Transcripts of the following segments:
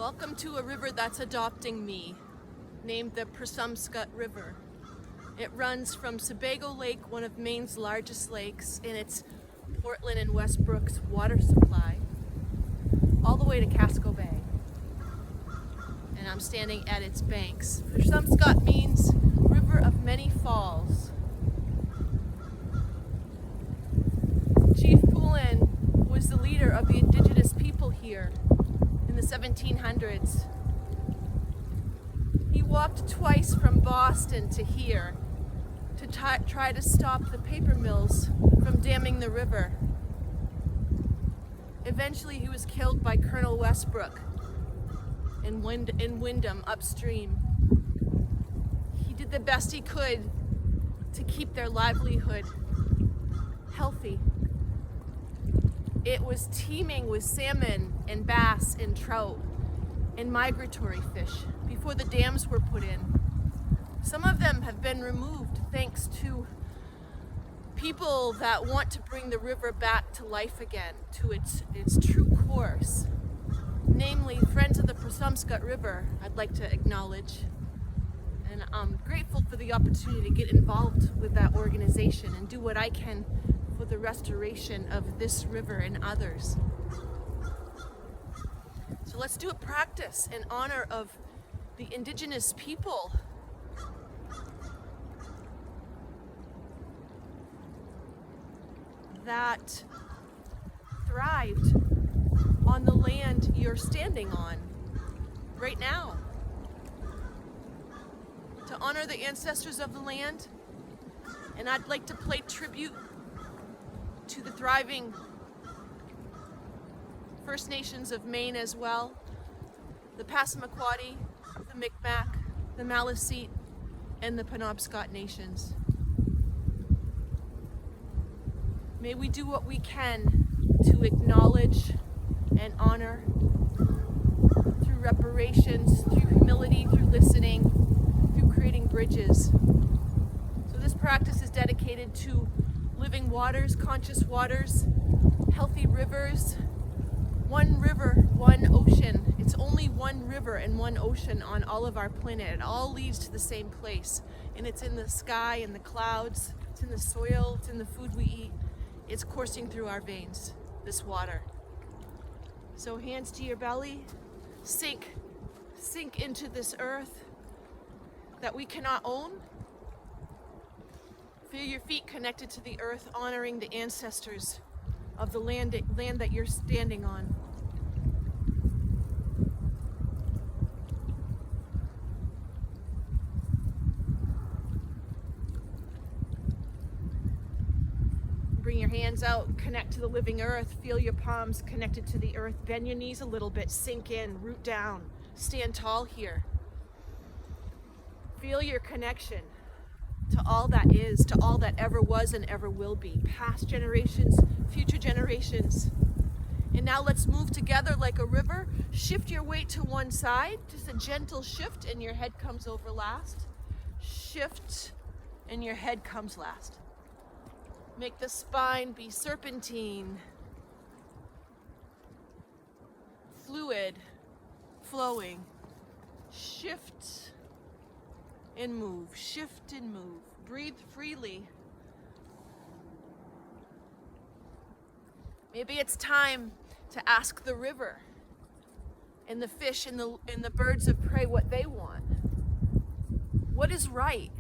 Welcome to a river that's adopting me, named the Prasumscut River. It runs from Sebago Lake, one of Maine's largest lakes, in its Portland and Westbrook's water supply, all the way to Casco Bay. And I'm standing at its banks. Prasumscut means river of many falls. Chief Poulin was the leader of the indigenous people here in the 1700s. He walked twice from Boston to here to try to stop the paper mills from damming the river. Eventually he was killed by Colonel Westbrook in Wyndham upstream. He did the best he could to keep their livelihood healthy. It was teeming with salmon and bass and trout and migratory fish before the dams were put in. Some of them have been removed thanks to people that want to bring the river back to life again, to its true course. Namely, Friends of the Prasumscut River, I'd like to acknowledge. And I'm grateful for the opportunity to get involved with that organization and do what I can for the restoration of this river and others. So let's do a practice in honor of the indigenous people that thrived on the land you're standing on right now. To honor the ancestors of the land, and I'd like to pay tribute to the thriving First Nations of Maine as well, the Passamaquoddy, the Micmac, the Maliseet, and the Penobscot nations. May we do what we can to acknowledge and honor through reparations, through humility, through listening, through creating bridges. So this practice is dedicated to living waters, conscious waters, healthy rivers, one river, one ocean. It's only one river and one ocean on all of our planet. It all leads to the same place. And it's in the sky, in the clouds, it's in the soil, it's in the food we eat. It's coursing through our veins, this water. So hands to your belly, sink into this earth that we cannot own. Feel your feet connected to the earth, honoring the ancestors of the land that you're standing on. Bring your hands out, connect to the living earth, feel your palms connected to the earth, bend your knees a little bit, sink in, root down, stand tall here. Feel your connection to all that is, to all that ever was and ever will be, past generations, future generations. And now let's move together like a river. Shift your weight to one side, just a gentle shift, and your head comes over last. Shift, and your head comes last. Make the spine be serpentine, fluid, flowing. Shift and move, shift and move. Breathe freely. Maybe it's time to ask the river and the fish and the birds of prey what they want. What is right?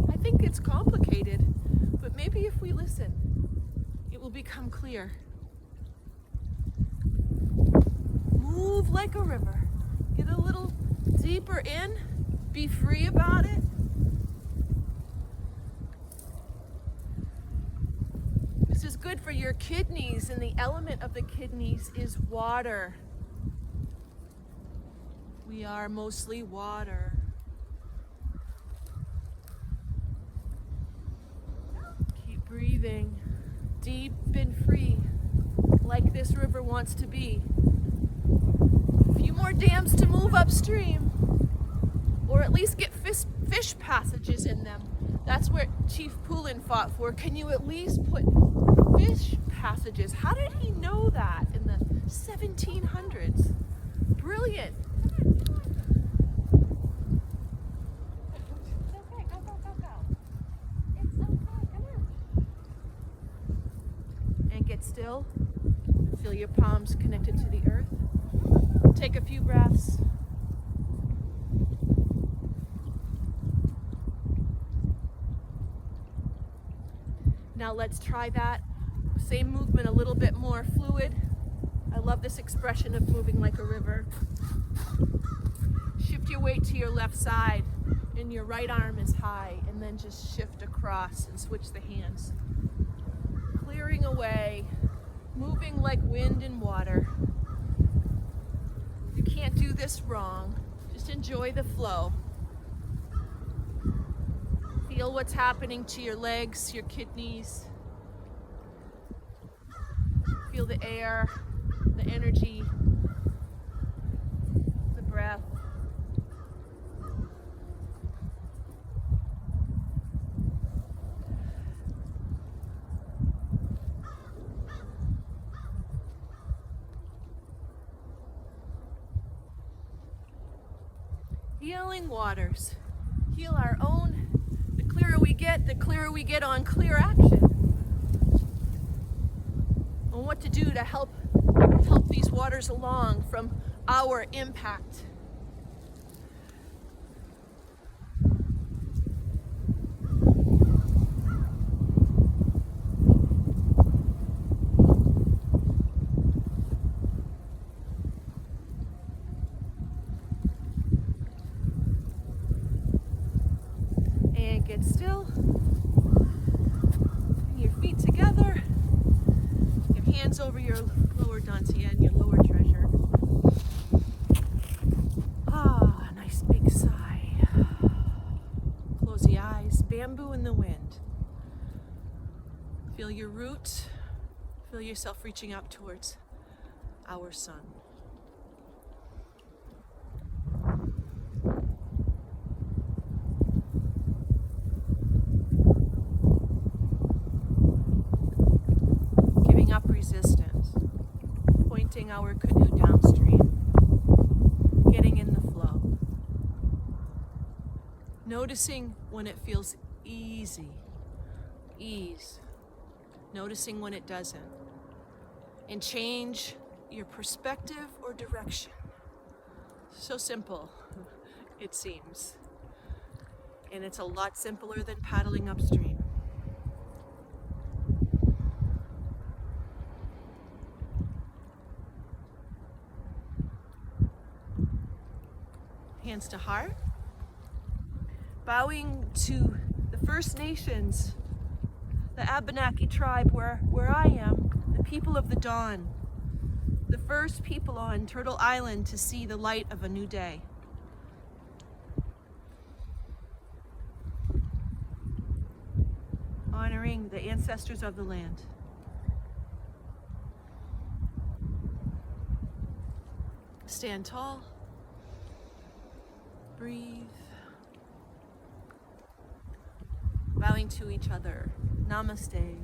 I think it's complicated, but maybe if we listen, it will become clear. Move like a river. Get a little deeper in. Be free about it. This is good for your kidneys, and the element of the kidneys is water. We are mostly water. Keep breathing deep and free, like this river wants to be. A few more dams to move upstream, or at least get fish passages in them. That's what Chief Poulin fought for. Can you at least put fish passages? How did he know that in the 1700s. Brilliant. It's okay, go. It's okay, come on. And get still. Feel your palms connected to the earth. Take a few breaths. Now let's try that same movement a little bit more fluid. I love this expression of moving like a river. Shift your weight to your left side and your right arm is high, and then just shift across and switch the hands. Clearing away, moving like wind and water. You can't do this wrong. Just enjoy the flow. Feel what's happening to your legs, your kidneys. Feel the air, the energy, the breath. Healing waters. Heal our own. The clearer we get on clear action. On what to do to help these waters along from our impact. And get still. Bring your feet together. Your hands over your lower dantian and your lower treasure. Ah, nice big sigh. Close the eyes. Bamboo in the wind. Feel your root. Feel yourself reaching up towards our sun. Up resistance, pointing our canoe downstream, getting in the flow, noticing when it feels ease, noticing when it doesn't, and change your perspective or direction. So simple, it seems, and it's a lot simpler than paddling upstream. Hands to heart, bowing to the First Nations, the Abenaki tribe where I am, the people of the dawn, the first people on Turtle Island to see the light of a new day. Honoring the ancestors of the land. Stand tall. Breathe. Bowing to each other. Namaste.